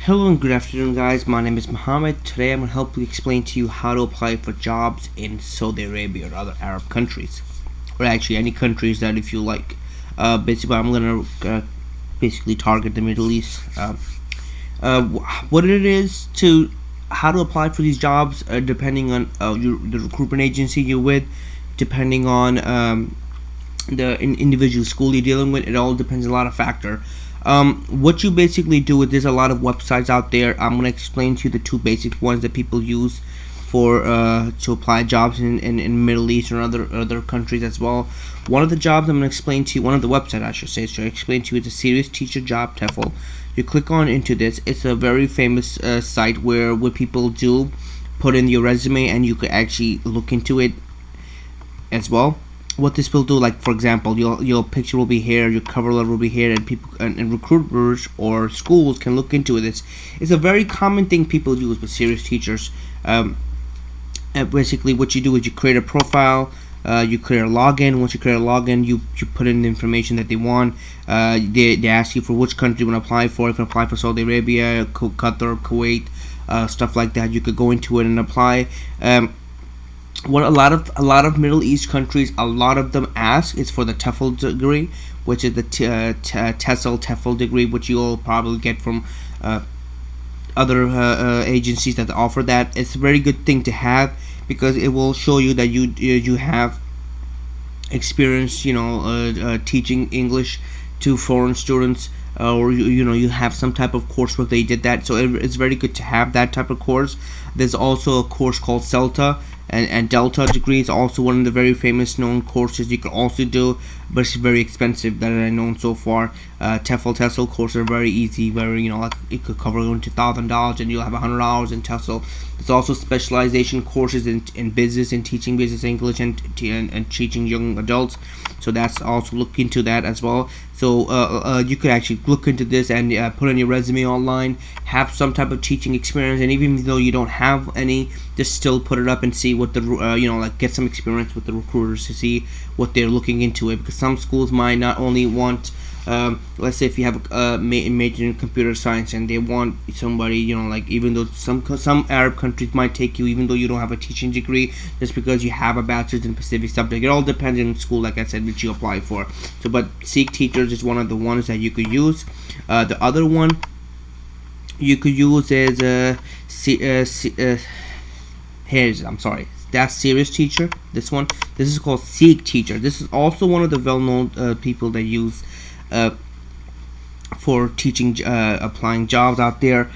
Hello and good afternoon, guys. My name is Mohammed. Today I'm going to help you explain to you how to apply for jobs in Saudi Arabia or other Arab countries, or actually any countries that if you like. Basically, I'm going to basically target the Middle East. What it is to how to apply for these jobs, depending on the recruitment agency you're with, depending on the individual school you're dealing with. It all depends on a lot of factor. What you basically do is there's a lot of websites out there. I'm going to explain to you the two basic ones that people use for to apply jobs in Middle East or other countries as well. One of the jobs I'm going to explain to you, one of the website I should say, explain to you is a Serious Teacher Job TEFL. You click on into this. It's a very famous site where people do put in your resume, and you could actually look into it as well. What this will do, like for example, your picture will be here, your cover letter will be here, and people and recruiters or schools can look into it. It's a very common thing people use with serious teachers. And basically, what you do is you create a profile, you create a login. Once you create a login, you put in the information that they want. They ask you for which country you want to apply for. You can apply for Saudi Arabia, Qatar, Kuwait, stuff like that. You could go into it and apply. What a lot of Middle East countries, a lot of them ask is for the TEFL degree, which is the TEFL degree, which you'll probably get from other agencies that offer that. It's a very good thing to have because it will show you that you have experience, teaching English to foreign students, or you have some type of coursework that you did that. So it's very good to have that type of course. There's also a course called CELTA. And Delta degree is also one of the very famous known courses you can also do, but it's very expensive that I know so far. TEFL courses are very easy, very like it could cover into $1,000 and you'll have $100 in TEFL. There's also specialization courses in business and teaching business English and teaching young adults. So that's also look into that as well. So you could actually look into this and put on your resume online, have some type of teaching experience, and even though you don't have any, just still put it up and see what the get some experience with the recruiters to see what they're looking into it, because some schools might not only want let's say if you have a major in computer science and they want somebody, even though some Arab countries might take you even though you don't have a teaching degree, just because you have a bachelor's in a specific subject. It all depends on the school, like I said, which you apply for. So but Seek Teachers is one of the ones that you could use. The other one you could use is that's Serious Teacher. This is called Seek Teacher. This is also one of the well-known people that use for teaching, applying jobs out there.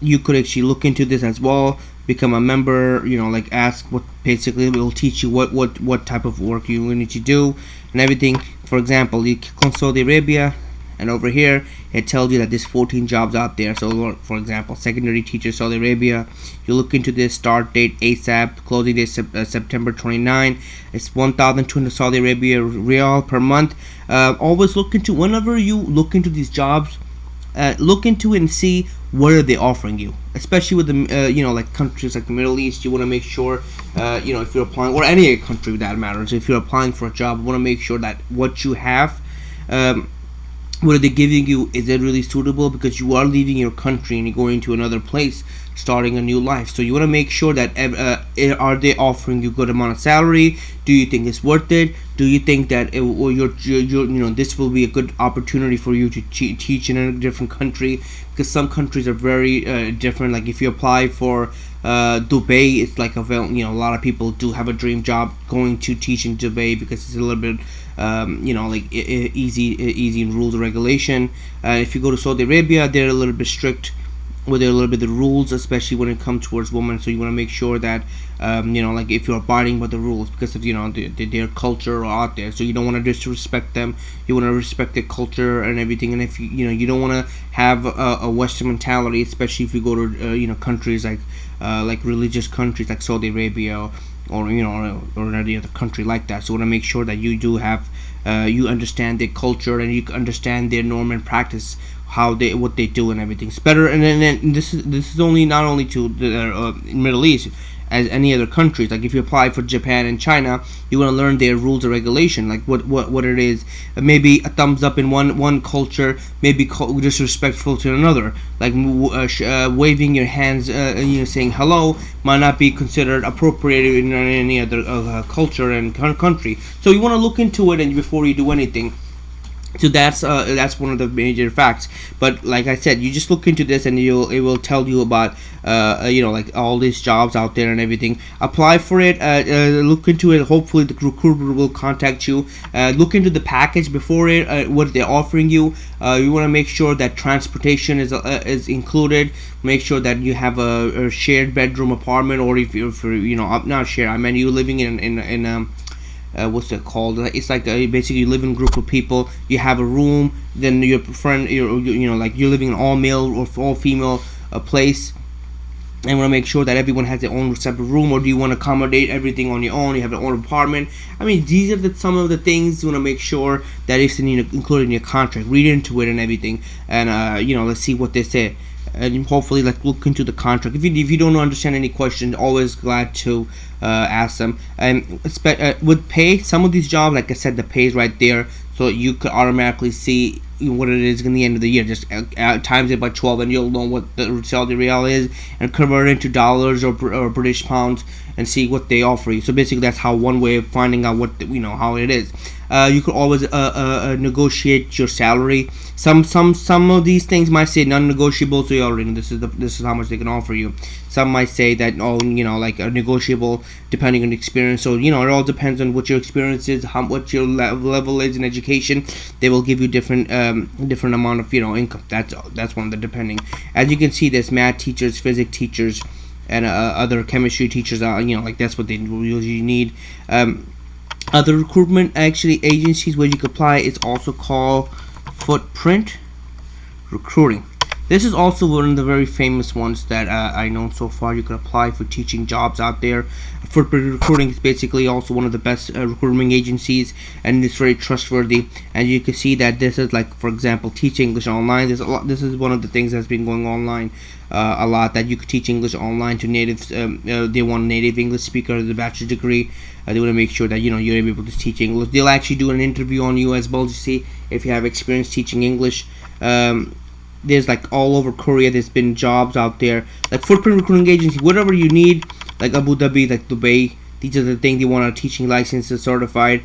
You could actually look into this as well, become a member, ask what, basically it will teach you what type of work you need to do and everything. For example, you click on Saudi Arabia, and over here it tells you that there's 14 jobs out there. So for example, secondary teacher Saudi Arabia, you look into this, start date ASAP, closing date September 29. It's 1,200 Saudi Arabia Real per month. Always look into, whenever you look into these jobs, look into it and see what are they offering you, especially with the like countries like the Middle East. You want to make sure if you're applying, or any country for that matters, if you're applying for a job, you want to make sure that what you have, what are they giving you, is it really suitable, because you are leaving your country and you're going to another place, starting a new life. So you want to make sure that are they offering you good amount of salary? Do you think it's worth it? Do you think that this will be a good opportunity for you to teach in a different country? Because some countries are very different. Like if you apply for Dubai, it's like a lot of people do have a dream job going to teach in Dubai because it's a little bit easy in rules and regulation. If you go to Saudi Arabia, they're a little bit strict with a little bit of the rules, especially when it comes towards women. So you want to make sure that if you're abiding by the rules, because of their culture out there. So you don't want to disrespect them. You want to respect their culture and everything. And if you don't want to have a Western mentality, especially if you go to countries like religious countries like Saudi Arabia or any other country like that. So you want to make sure that you do have you understand their culture and you understand their norm and practice, what they do and everything. It's better. And then this is only not only to the Middle East. as any other countries. Like if you apply for Japan and China, you want to learn their rules and regulation, like what it is. Maybe a thumbs up in one culture, maybe disrespectful to another. Like waving your hands, saying hello might not be considered appropriate in any other culture and country. So you want to look into it and before you do anything. So that's one of the major facts. But like I said, you just look into this and it will tell you about like all these jobs out there and everything. Apply for it. Look into it. Hopefully the recruiter will contact you. Look into the package before it. What they're offering you. You want to make sure that transportation is included. Make sure that you have a shared bedroom apartment, or if you're not shared. I mean you living in what's it called? It's like basically you live in a group of people. You have a room. Then your friend, like you're living in all male or all female place. And want to make sure that everyone has their own separate room, or do you want to accommodate everything on your own? You have your own apartment. I mean, these are some of the things you want to make sure that it's included in your contract. Read into it and everything, and let's see what they say. And hopefully look into the contract. If you don't understand any questions, always glad to ask them. And with pay, some of these jobs, like I said, the pay is right there, so you could automatically see what it is in the end of the year. Just times it by 12 and you'll know what the Saudi Real is, and convert it into dollars or British pounds and see what they offer you. So basically that's how one way of finding out what how it is. You could always negotiate your salary. Some of these things might say non-negotiable, so you already know this is how much they can offer you. Some might say that like a negotiable depending on experience. So it all depends on what your experience is, what your level is in education. They will give you different amount of income. That's one of the depending. As you can see, there's math teachers, physics teachers, and other chemistry teachers. Like that's what they usually need. Other recruitment agencies where you can apply, it's also called Footprint Recruiting. This is also one of the very famous ones that I know so far. You can apply for teaching jobs out there. Footprint Recruiting is basically also one of the best recruitment agencies, and it's very trustworthy. And you can see that this is like, for example, teach English online. This is one of the things that's been going online a lot, that you could teach English online to natives. They want a native English speaker with a bachelor's degree. They want to make sure that you're able to teach English. They'll actually do an interview on you as well to see if you have experience teaching English. There's like all over Korea, there's been jobs out there like Footprint Recruiting Agency. Whatever you need, like Abu Dhabi, like Dubai, these are the things they want. A teaching license is certified.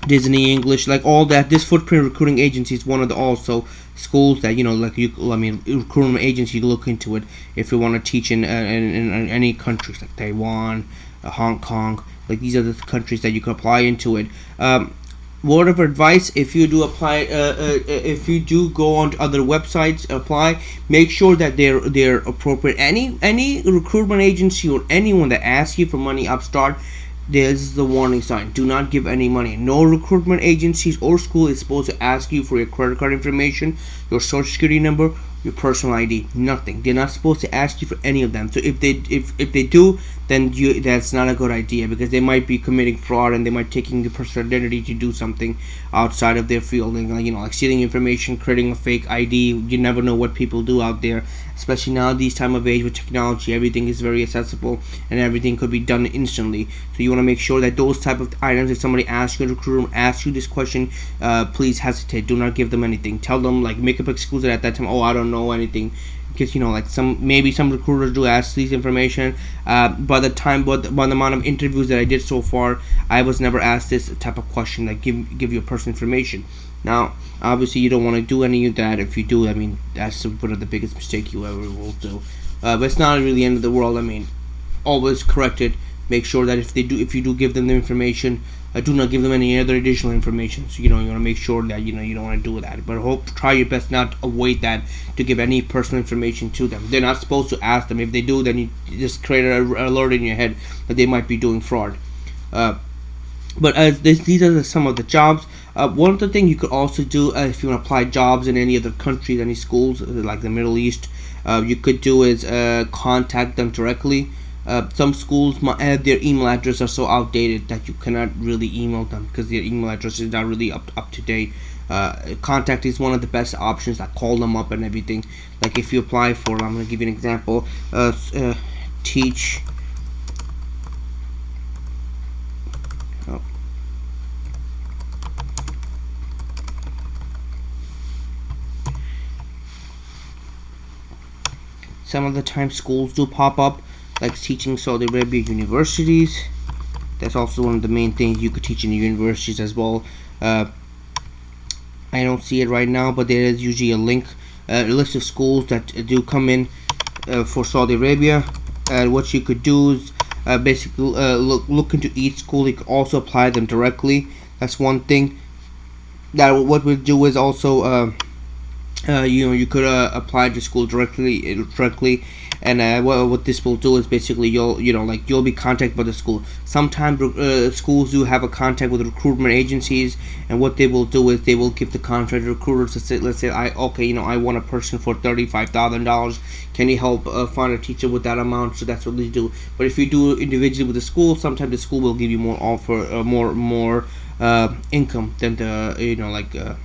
Disney English, like all that. This Footprint Recruiting Agency is one of the also schools that recruitment agency, you look into it if you want to teach in any countries like Taiwan, Hong Kong. Like these are the countries that you can apply into it. Word of advice: if you do apply, if you do go on to other websites, apply, make sure that they're appropriate. Any recruitment agency or anyone that asks you for money upstart, this is the warning sign. Do not give any money. No recruitment agencies or school is supposed to ask you for your credit card information, your social security number, your personal ID. Nothing. They're not supposed to ask you for any of them. So if they do, then that's not a good idea, because they might be committing fraud and they might taking your personal identity to do something outside of their field, and like stealing information, creating a fake ID. You never know what people do out there, especially now these time of age with technology. Everything is very accessible and everything could be done instantly. So you want to make sure that those type of items, if somebody asks you, a recruiter asks you this question, please hesitate. Do not give them anything. Tell them, like, make up excuses at that time. Oh, I don't know anything. Because like some recruiters do ask these information. By the amount of interviews that I did so far, I was never asked this type of question, like give you personal information. Now, obviously, you don't want to do any of that. If you do, I mean, that's one of the biggest mistakes you ever will do. But it's not really the end of the world. I mean, always correct it. Make sure that if you do give them the information, do not give them any other additional information. So you want to make sure that you don't want to do that. But try your best not to avoid that, to give any personal information to them. They're not supposed to ask them. If they do, then you just create an alert in your head that they might be doing fraud. But these are some of the jobs. One of the things you could also do if you want to apply jobs in any other countries, any schools like the Middle East, you could do is contact them directly. Some schools, their email address are so outdated that you cannot really email them because their email address is not really up to date. Contact is one of the best options. Like call them up and everything. Like if you apply for, I'm going to give you an example. Teach Some of the time schools do pop up, like teaching Saudi Arabia universities. That's also one of the main things you could teach in the universities as well. I don't see it right now, but there is usually a list of schools that do come in for Saudi Arabia. What you could do is basically look into each school. You could also apply them directly. That's one thing. That what we'll do is also you could apply to school directly, and what this will do is basically you'll be contacted by the school. Sometimes schools do have a contact with recruitment agencies, and what they will do is they will give the contract recruiters to say, let's say I want a person for $35,000. Can you help find a teacher with that amount? So that's what they do. But if you do individually with the school, sometimes the school will give you more offer, more income than the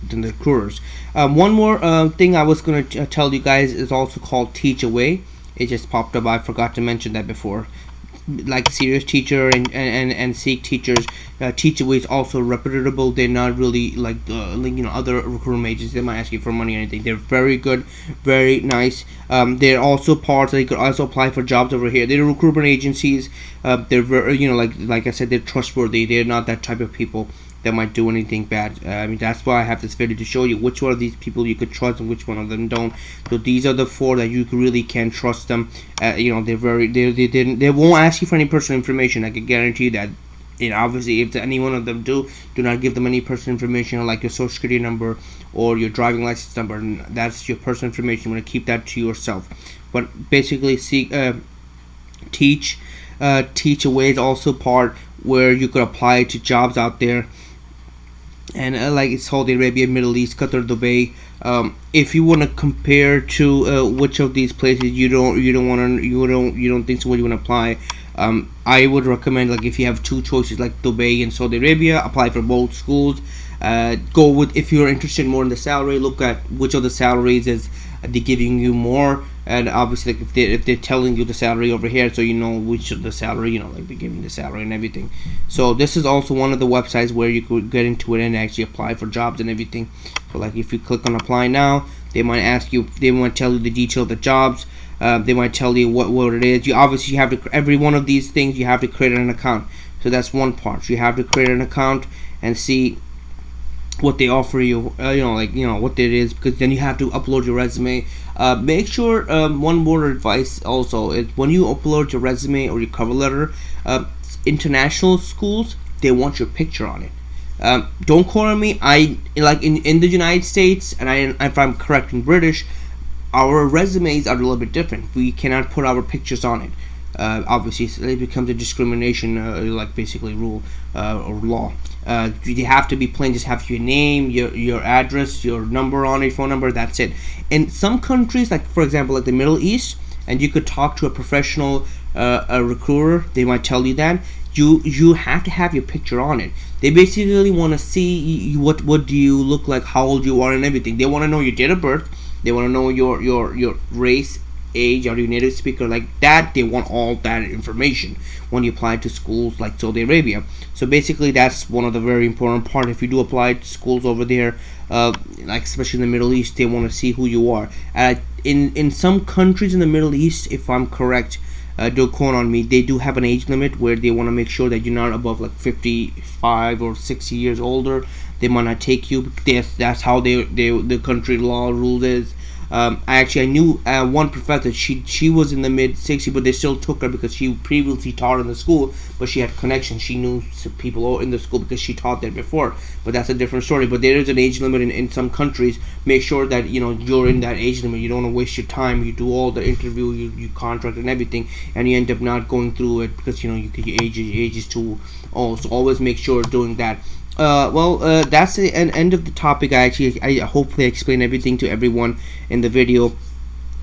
than the recruiters. One more thing I was going to tell you guys is also called Teach Away. It just popped up. I forgot to mention that before. Like Serious Teacher and Seek Teachers, Teach Away is also reputable. They're not really like other recruitment agencies. They might ask you for money or anything. They're very good, very nice. They're also parts that you could also apply for jobs over here. They're recruitment agencies. They're very, like I said, they're trustworthy. They're not that type of people that might do anything bad. That's why I have this video to show you which one of these people you could trust and which one of them don't. So these are the 4 that you really can trust them. They're very they won't ask you for any personal information. I can guarantee you that. Obviously, if any one of them do not give them any personal information like your social security number or your driving license number. That's your personal information. You want to keep that to yourself. But basically, Teach Away is also part where you could apply to jobs out there. And like Saudi Arabia, Middle East, Qatar, Dubai. If you want to compare to which of these places you don't think so, you want to apply, I would recommend, like, if you have 2 choices like Dubai and Saudi Arabia, apply for both schools. Go with, if you're interested more in the salary, look at which of the salaries is they're giving you more, and obviously like if they're telling you the salary over here, so you know which of the salary, like they're giving the salary and everything. So this is also one of the websites where you could get into it and actually apply for jobs and everything. So like if you click on apply now, they might ask you, they might tell you the detail of the jobs. They might tell you what it is. You obviously have to, every one of these things you have to create an account. So that's one part. You have to create an account and see what they offer you, what it is, because then you have to upload your resume. Make sure, one more advice also is when you upload your resume or your cover letter, international schools, they want your picture on it. Don't quote on me. I like in the United States, and if I'm correct, in British, our resumes are a little bit different. We cannot put our pictures on it. Obviously, it becomes a discrimination, like basically rule or law. You have to be plain. Just have your name, your address, your number on it, phone number. That's it. In some countries, like for example, like the Middle East, and you could talk to a professional a recruiter. They might tell you that you have to have your picture on it. They basically want to see what do you look like, how old you are, and everything. They want to know your date of birth. They want to know your race, age, are you native speaker, like that. They want all that information when you apply to schools like Saudi Arabia. So basically that's one of the very important part. If you do apply to schools over there, like especially in the Middle East, they want to see who you are. In some countries in the Middle East, if I'm correct, don't quote on me, they do have an age limit where they want to make sure that you're not above like 55 or 60 years older. They might not take you. That's how the country law rule is. I knew one professor. She was in the mid 60s, but they still took her because she previously taught in the school. But she had connections. She knew people in the school because she taught there before. But that's a different story. But there is an age limit in some countries. Make sure that you're in that age limit. You don't want to waste your time. You do all the interview, you contract and everything, and you end up not going through it because your age is too old. So always make sure doing that. That's the end of the topic. I hopefully explained everything to everyone in the video.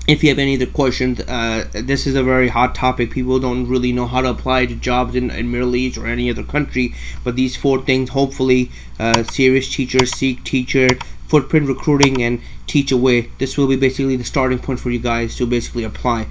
If you have any other questions, this is a very hot topic. People don't really know how to apply to jobs in Middle East or any other country. But these 4 things, hopefully, Serious Teacher, Seek Teacher, Footprint Recruiting, and Teach Away. This will be basically the starting point for you guys to basically apply.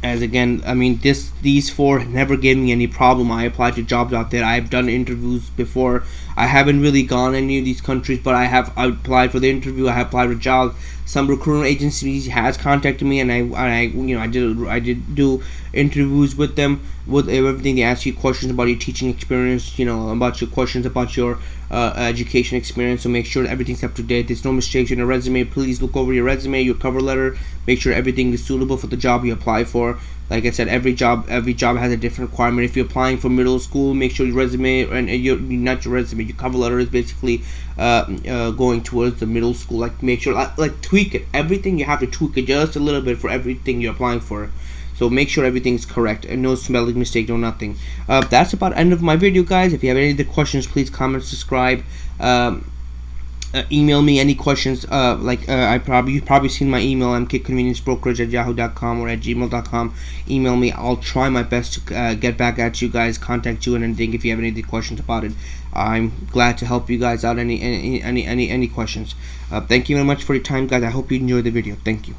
As again, these 4 never gave me any problem. I applied to jobs out there. I've done interviews before. I haven't really gone any of these countries, but I applied for the interview. I have applied for jobs. some recruitment agencies has contacted me, and I did do interviews with them. With everything, they ask you questions about your teaching experience, about your questions about your education experience. So make sure everything's up to date. There's no mistakes in your resume. Please look over your resume, your cover letter. Make sure everything is suitable for the job you apply for. Like I said, every job has a different requirement. If you're applying for middle school, make sure your resume and your cover letter is basically going towards the middle school. Like make sure like tweak it. Everything you have to tweak it just a little bit for everything you're applying for. So make sure everything's correct and no spelling mistake, no nothing. That's about end of my video, guys. If you have any other questions, please comment, subscribe. Email me any questions. You've probably seen my email, mkconvenience.brokerage@yahoo.com or at gmail.com. Email me. I'll try my best to get back at you guys, contact you, and anything if you have any questions about it. I'm glad to help you guys out. Any questions. Thank you very much for your time, guys. I hope you enjoyed the video. Thank you.